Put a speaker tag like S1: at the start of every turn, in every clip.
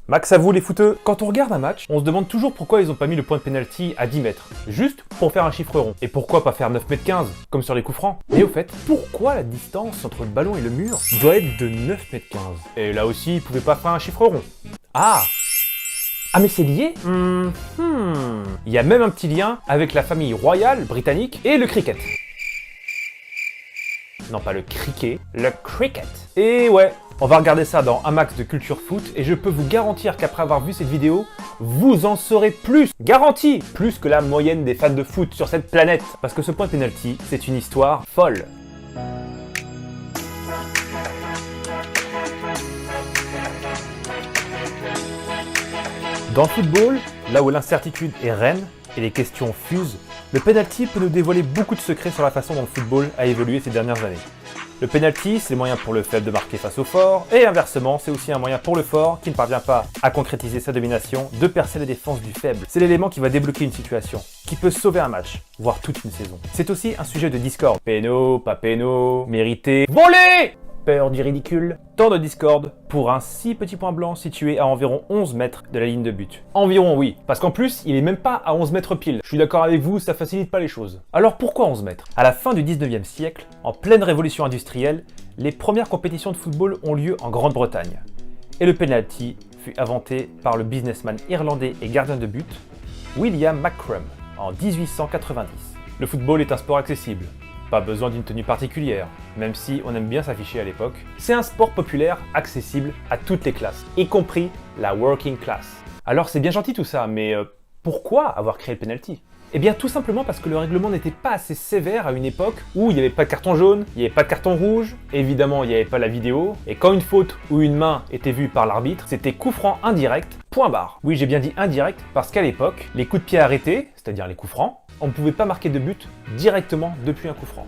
S1: Max à vous les footeux. Quand on regarde un match, on se demande toujours pourquoi ils ont pas mis le point de penalty à 10 mètres. Juste pour faire un chiffre rond. Et pourquoi pas faire 9 mètres 15, comme sur les coups francs. Mais au fait, pourquoi la distance entre le ballon et le mur doit être de 9 mètres 15? Et là aussi, ils pouvaient pas faire un chiffre rond. Ah mais c'est lié? Il y a même un petit lien avec la famille royale britannique et le cricket. Non, pas le cricket, le cricket. Et ouais, on va regarder ça dans un max de culture foot et je peux vous garantir qu'après avoir vu cette vidéo, vous en saurez plus, garanti, plus que la moyenne des fans de foot sur cette planète. Parce que ce point de penalty, c'est une histoire folle. Dans le football, là où l'incertitude est reine et les questions fusent, le penalty peut nous dévoiler beaucoup de secrets sur la façon dont le football a évolué ces dernières années. Le penalty, c'est le moyen pour le faible de marquer face au fort, et inversement, c'est aussi un moyen pour le fort qui ne parvient pas à concrétiser sa domination de percer la défense du faible. C'est l'élément qui va débloquer une situation, qui peut sauver un match, voire toute une saison. C'est aussi un sujet de discorde. Péno, pas péno, mérité, volé! Peur du ridicule. Tant de discorde pour un si petit point blanc situé à environ 11 mètres de la ligne de but. Environ oui, parce qu'en plus, il est même pas à 11 mètres pile. Je suis d'accord avec vous, ça facilite pas les choses. Alors pourquoi 11 mètres? À la fin du 19e siècle, en pleine révolution industrielle, les premières compétitions de football ont lieu en Grande-Bretagne. Et le penalty fut inventé par le businessman irlandais et gardien de but, William McCrum, en 1890. Le football est un sport accessible. Pas besoin d'une tenue particulière, même si on aime bien s'afficher à l'époque. C'est un sport populaire accessible à toutes les classes, y compris la working class. Alors c'est bien gentil tout ça, mais pourquoi avoir créé le penalty? Eh bien tout simplement parce que le règlement n'était pas assez sévère à une époque où il n'y avait pas de carton jaune, il n'y avait pas de carton rouge, évidemment il n'y avait pas la vidéo, et quand une faute ou une main était vue par l'arbitre, c'était coup franc indirect, point barre. Oui, j'ai bien dit indirect parce qu'à l'époque, les coups de pied arrêtés, c'est-à-dire les coups francs, on ne pouvait pas marquer de but directement depuis un coup franc.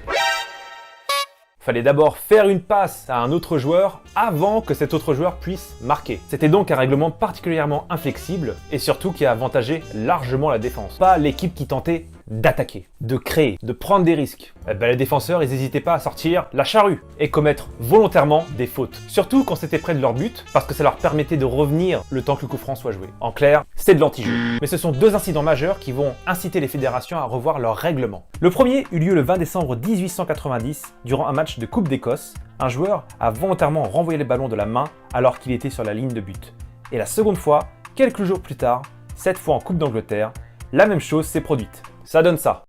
S1: Fallait d'abord faire une passe à un autre joueur avant que cet autre joueur puisse marquer. C'était donc un règlement particulièrement inflexible et surtout qui a avantagé largement la défense. Pas l'équipe qui tentait d'attaquer, de créer, de prendre des risques. Les défenseurs, ils n'hésitaient pas à sortir la charrue et commettre volontairement des fautes. Surtout quand c'était près de leur but, parce que ça leur permettait de revenir le temps que le coup franc soit joué. En clair, c'est de l'anti-jeu. Mais ce sont deux incidents majeurs qui vont inciter les fédérations à revoir leur règlement. Le premier eut lieu le 20 décembre 1890, durant un match de Coupe d'Écosse. Un joueur a volontairement renvoyé le ballon de la main alors qu'il était sur la ligne de but. Et la seconde fois, quelques jours plus tard, cette fois en Coupe d'Angleterre, la même chose s'est produite. Ça donne ça.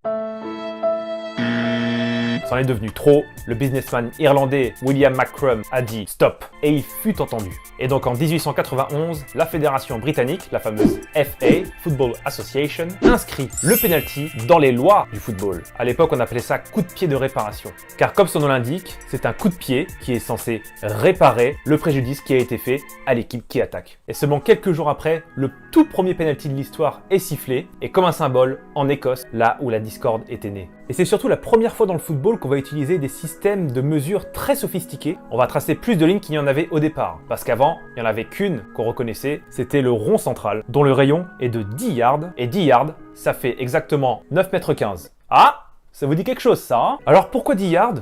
S1: C'en est devenu trop, le businessman irlandais William McCrum a dit stop et il fut entendu. Et donc en 1891, la fédération britannique, la fameuse FA, Football Association, inscrit le penalty dans les lois du football. À l'époque, on appelait ça coup de pied de réparation. Car comme son nom l'indique, c'est un coup de pied qui est censé réparer le préjudice qui a été fait à l'équipe qui attaque. Et seulement quelques jours après, le tout premier penalty de l'histoire est sifflé et comme un symbole en Écosse, là où la discorde était née. Et c'est surtout la première fois dans le football qu'on va utiliser des systèmes de mesure très sophistiqués. On va tracer plus de lignes qu'il n'y en avait au départ. Parce qu'avant, il n'y en avait qu'une qu'on reconnaissait, c'était le rond central, dont le rayon est de 10 yards. Et 10 yards, ça fait exactement 9 mètres 15. Ah, ça vous dit quelque chose ça, hein? Alors pourquoi 10 yards?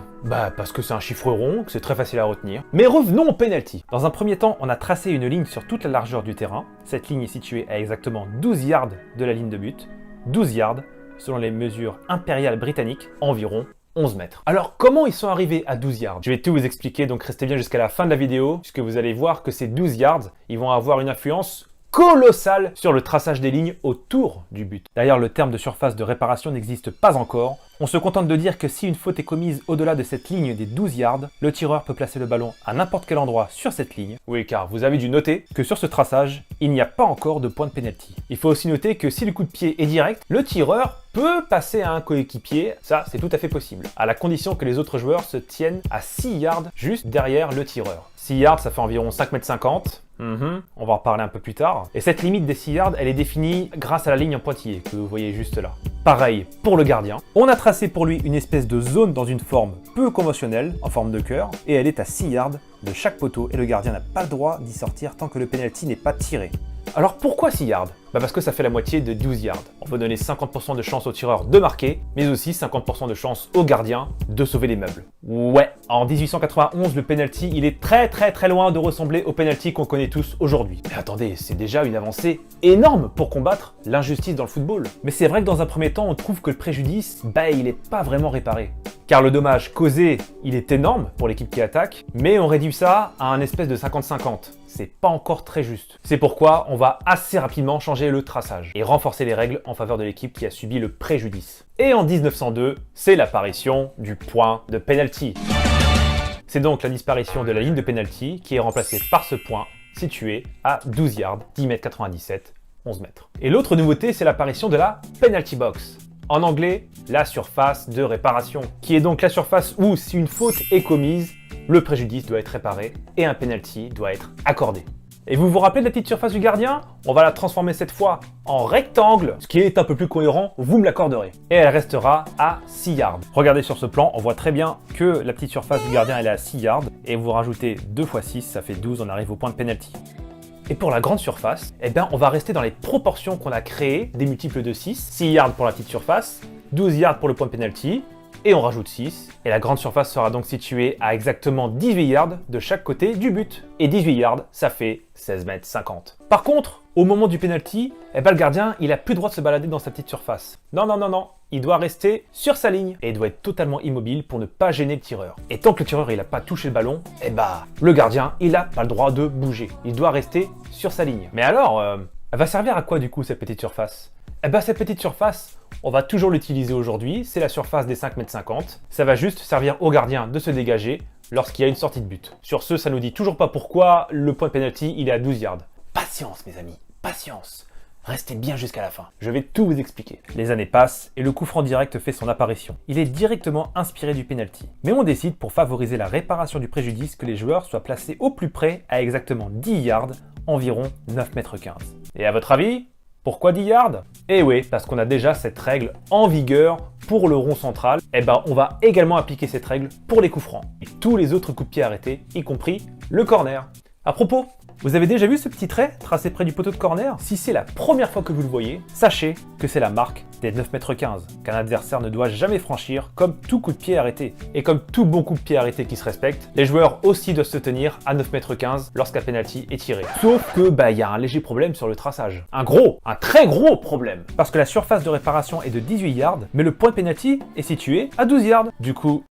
S1: Parce que c'est un chiffre rond, que c'est très facile à retenir. Mais revenons au penalty. Dans un premier temps, on a tracé une ligne sur toute la largeur du terrain. Cette ligne est située à exactement 12 yards de la ligne de but. 12 yards, selon les mesures impériales britanniques, environ 11 mètres. Alors comment ils sont arrivés à 12 yards? Je vais tout vous expliquer, donc restez bien jusqu'à la fin de la vidéo, puisque vous allez voir que ces 12 yards, ils vont avoir une influence colossale sur le traçage des lignes autour du but. D'ailleurs, le terme de surface de réparation n'existe pas encore. On se contente de dire que si une faute est commise au-delà de cette ligne des 12 yards, le tireur peut placer le ballon à n'importe quel endroit sur cette ligne. Oui, car vous avez dû noter que sur ce traçage, il n'y a pas encore de point de penalty. Il faut aussi noter que si le coup de pied est direct, le tireur peut passer à un coéquipier, ça c'est tout à fait possible, à la condition que les autres joueurs se tiennent à 6 yards juste derrière le tireur. 6 yards, ça fait environ 5,50 m. On va en reparler un peu plus tard. Et cette limite des 6 yards, elle est définie grâce à la ligne en pointillé que vous voyez juste là. Pareil pour le gardien. On a tracé pour lui une espèce de zone dans une forme peu conventionnelle, en forme de cœur, et elle est à 6 yards de chaque poteau et le gardien n'a pas le droit d'y sortir tant que le penalty n'est pas tiré. Alors pourquoi 6 yards? Parce que ça fait la moitié de 12 yards. On peut donner 50% de chance au tireur de marquer, mais aussi 50% de chance au gardien de sauver les meubles. Ouais, en 1891, le penalty, il est très loin de ressembler au penalty qu'on connaît tous aujourd'hui. Mais attendez, c'est déjà une avancée énorme pour combattre l'injustice dans le football. Mais c'est vrai que dans un premier temps, on trouve que le préjudice, il est pas vraiment réparé. Car le dommage causé, il est énorme pour l'équipe qui attaque, mais on réduit ça à un espèce de 50-50. C'est pas encore très juste. C'est pourquoi on va assez rapidement changer le traçage et renforcer les règles en faveur de l'équipe qui a subi le préjudice. Et en 1902, c'est l'apparition du point de penalty. C'est donc la disparition de la ligne de penalty qui est remplacée par ce point situé à 12 yards, 10 mètres 97, 11 mètres. Et l'autre nouveauté, c'est l'apparition de la penalty box. En anglais, la surface de réparation, qui est donc la surface où, si une faute est commise, le préjudice doit être réparé et un penalty doit être accordé. Et vous vous rappelez de la petite surface du gardien? On va la transformer cette fois en rectangle, ce qui est un peu plus cohérent, vous me l'accorderez. Et elle restera à 6 yards. Regardez sur ce plan, on voit très bien que la petite surface du gardien elle est à 6 yards, et vous rajoutez 2 x 6, ça fait 12, on arrive au point de penalty. Et pour la grande surface, on va rester dans les proportions qu'on a créées, des multiples de 6, 6 yards pour la petite surface, 12 yards pour le point de penalty, et on rajoute 6. Et la grande surface sera donc située à exactement 18 yards de chaque côté du but. Et 18 yards, ça fait 16 mètres 50. Par contre, au moment du penalty, le gardien, il a plus le droit de se balader dans sa petite surface. Non. Il doit rester sur sa ligne et il doit être totalement immobile pour ne pas gêner le tireur. Et tant que le tireur il n'a pas touché le ballon, le gardien il n'a pas le droit de bouger. Il doit rester sur sa ligne. Mais alors, elle va servir à quoi du coup cette petite surface? Cette petite surface, on va toujours l'utiliser aujourd'hui, c'est la surface des 5 mètres 50. Ça va juste servir au gardien de se dégager lorsqu'il y a une sortie de but. Sur ce, ça nous dit toujours pas pourquoi le point de penalty il est à 12 yards. Patience mes amis, patience. Restez bien jusqu'à la fin, je vais tout vous expliquer. Les années passent et le coup franc direct fait son apparition. Il est directement inspiré du penalty. Mais on décide pour favoriser la réparation du préjudice que les joueurs soient placés au plus près à exactement 10 yards, environ 9 mètres 15. Et à votre avis, pourquoi 10 yards? Eh oui, parce qu'on a déjà cette règle en vigueur pour le rond central. On va également appliquer cette règle pour les coups francs et tous les autres coups de pied arrêtés, y compris le corner. À propos, vous avez déjà vu ce petit trait tracé près du poteau de corner? Si c'est la première fois que vous le voyez, sachez que c'est la marque des 9 mètres 15 qu'un adversaire ne doit jamais franchir comme tout coup de pied arrêté. Et comme tout bon coup de pied arrêté qui se respecte, les joueurs aussi doivent se tenir à 9 mètres 15 lorsqu'un penalty est tiré. Sauf que y a un léger problème sur le traçage. Un très gros problème. Parce que la surface de réparation est de 18 yards, mais le point de penalty est situé à 12 yards. Du coup,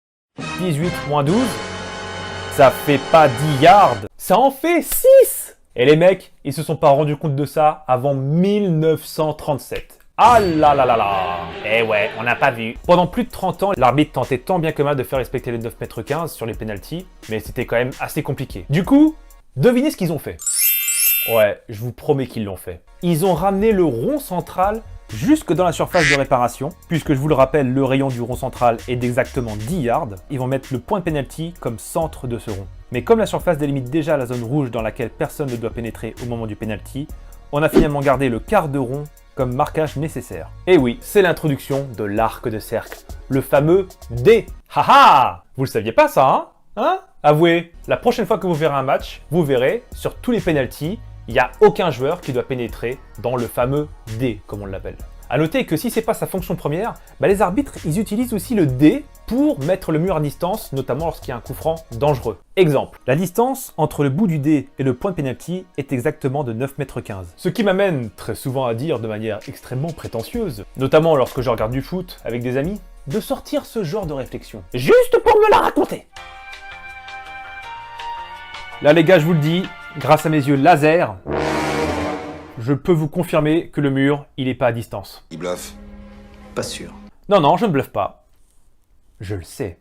S1: 18 moins 12, ça fait pas 10 yards, ça en fait 6! Et les mecs, ils se sont pas rendus compte de ça avant 1937. Ah là là là là! Eh ouais, on n'a pas vu. Pendant plus de 30 ans, l'arbitre tentait tant bien que mal de faire respecter les 9 mètres 15 sur les pénaltys, mais c'était quand même assez compliqué. Du coup, devinez ce qu'ils ont fait. Ouais, je vous promets qu'ils l'ont fait. Ils ont ramené le rond central jusque dans la surface de réparation, puisque je vous le rappelle, le rayon du rond central est d'exactement 10 yards. Ils vont mettre le point de penalty comme centre de ce rond. Mais comme la surface délimite déjà la zone rouge dans laquelle personne ne doit pénétrer au moment du penalty, on a finalement gardé le quart de rond comme marquage nécessaire. Et oui, c'est l'introduction de l'arc de cercle, le fameux D. Haha! Vous le saviez pas ça, hein? Avouez, la prochaine fois que vous verrez un match, vous verrez, sur tous les penaltys, il n'y a aucun joueur qui doit pénétrer dans le fameux D, comme on l'appelle. A noter que si c'est pas sa fonction première, les arbitres ils utilisent aussi le D pour mettre le mur à distance, notamment lorsqu'il y a un coup franc dangereux. Exemple, la distance entre le bout du D et le point de penalty est exactement de 9 mètres 15. Ce qui m'amène très souvent à dire de manière extrêmement prétentieuse, notamment lorsque je regarde du foot avec des amis, de sortir ce genre de réflexion. Juste pour me la raconter. Là les gars, je vous le dis, grâce à mes yeux laser, je peux vous confirmer que le mur, il est pas à distance.
S2: Il bluffe. Pas sûr.
S1: Non, je ne bluffe pas. Je le sais.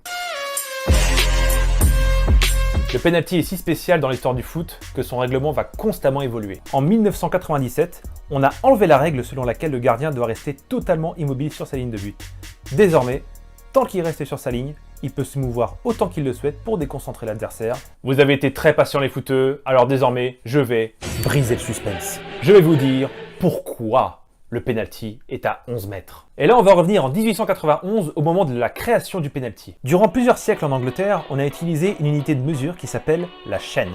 S1: Le penalty est si spécial dans l'histoire du foot que son règlement va constamment évoluer. En 1997, on a enlevé la règle selon laquelle le gardien doit rester totalement immobile sur sa ligne de but. Désormais, tant qu'il reste sur sa ligne, il peut se mouvoir autant qu'il le souhaite pour déconcentrer l'adversaire. Vous avez été très patients les footeux, alors désormais, je vais briser le suspense. Je vais vous dire pourquoi le penalty est à 11 mètres. Et là, on va revenir en 1891 au moment de la création du penalty. Durant plusieurs siècles en Angleterre, on a utilisé une unité de mesure qui s'appelle la chaîne.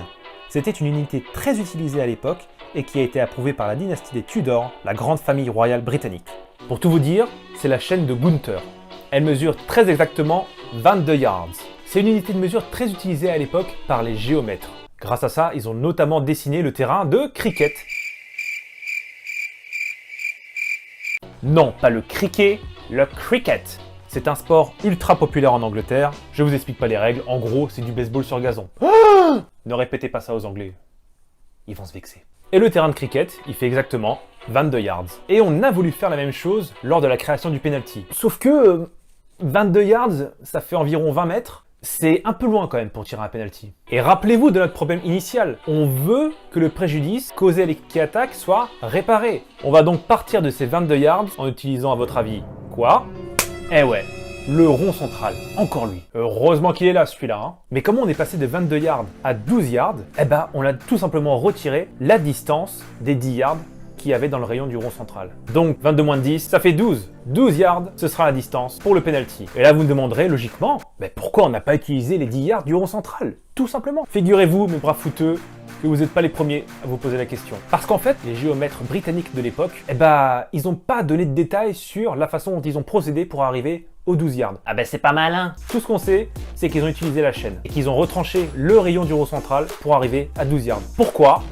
S1: C'était une unité très utilisée à l'époque et qui a été approuvé par la dynastie des Tudors, la grande famille royale britannique. Pour tout vous dire, c'est la chaîne de Gunther. Elle mesure très exactement 22 yards. C'est une unité de mesure très utilisée à l'époque par les géomètres. Grâce à ça, ils ont notamment dessiné le terrain de cricket. Non, pas le cricket, le cricket. C'est un sport ultra populaire en Angleterre. Je vous explique pas les règles, en gros, c'est du baseball sur gazon. Ne répétez pas ça aux Anglais. Ils vont se vexer. Et le terrain de cricket, il fait exactement 22 yards. Et on a voulu faire la même chose lors de la création du penalty. Sauf que 22 yards, ça fait environ 20 mètres. C'est un peu loin quand même pour tirer un penalty. Et rappelez-vous de notre problème initial. On veut que le préjudice causé à l'équipe qui attaque soit réparé. On va donc partir de ces 22 yards en utilisant, à votre avis, quoi? Eh ouais, le rond central, encore lui. Heureusement qu'il est là celui-là, hein. Mais comment on est passé de 22 yards à 12 yards? Eh ben, on a tout simplement retiré la distance des 10 yards qu'il y avait dans le rayon du rond central. Donc 22 moins 10, ça fait 12. 12 yards, ce sera la distance pour le penalty. Et là, vous me demanderez logiquement, mais pourquoi on n'a pas utilisé les 10 yards du rond central? Tout simplement. Figurez-vous, mes braves footeux, que vous n'êtes pas les premiers à vous poser la question. Parce qu'en fait, les géomètres britanniques de l'époque, eh ben, ils n'ont pas donné de détails sur la façon dont ils ont procédé pour arriver aux 12 yards. Ah ben c'est pas malin. Tout ce qu'on sait, c'est qu'ils ont utilisé la chaîne et qu'ils ont retranché le rayon du rond central pour arriver à 12 yards. Pourquoi ?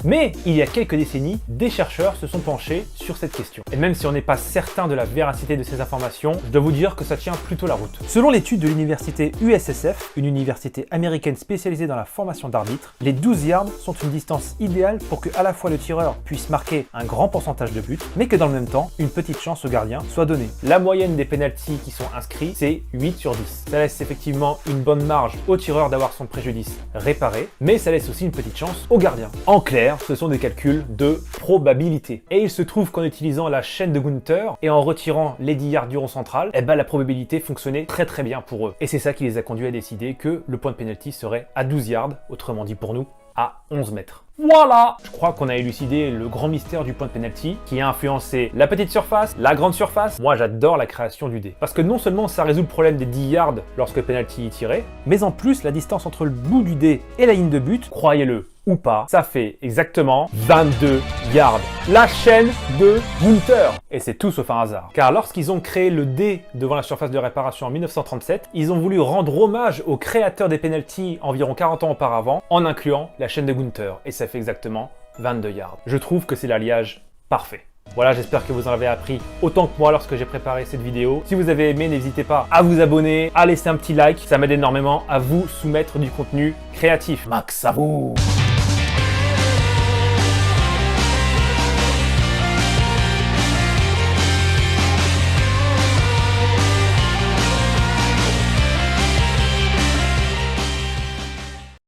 S1: Mais il y a quelques décennies, des chercheurs se sont penchés sur cette question. Et même si on n'est pas certain de la véracité de ces informations, je dois vous dire que ça tient plutôt la route. Selon l'étude de l'université USSF, une université américaine spécialisée dans la formation d'arbitres, les 12 yards sont une distance idéale pour que à la fois le tireur puisse marquer un grand pourcentage de buts, mais que dans le même temps, une petite chance au gardien soit donnée. La moyenne des pénaltys qui sont inscrits, c'est 8 sur 10. Ça laisse effectivement une bonne marge au tireur d'avoir son préjudice réparé, mais ça laisse aussi une petite chance au gardien. En clair, ce sont des calculs de probabilité. Et il se trouve qu'en utilisant la chaîne de Gunther et en retirant les 10 yards du rond central, eh ben la probabilité fonctionnait très bien pour eux. Et c'est ça qui les a conduits à décider que le point de penalty serait à 12 yards, autrement dit pour nous, à 11 mètres. Voilà! Je crois qu'on a élucidé le grand mystère du point de penalty qui a influencé la petite surface, la grande surface. Moi, j'adore la création du dé. Parce que non seulement ça résout le problème des 10 yards lorsque le penalty est tiré, mais en plus, la distance entre le bout du dé et la ligne de but, croyez-le ou pas, ça fait exactement 22 yards. La chaîne de Gunther. Et c'est tout sauf un hasard. Car lorsqu'ils ont créé le dé devant la surface de réparation en 1937, ils ont voulu rendre hommage au créateur des penalties environ 40 ans auparavant en incluant la chaîne de Gunther. Et ça fait exactement 22 yards. Je trouve que c'est l'alliage parfait. Voilà, j'espère que vous en avez appris autant que moi lorsque j'ai préparé cette vidéo. Si vous avez aimé, n'hésitez pas à vous abonner, à laisser un petit like. Ça m'aide énormément à vous soumettre du contenu créatif. Max à vous!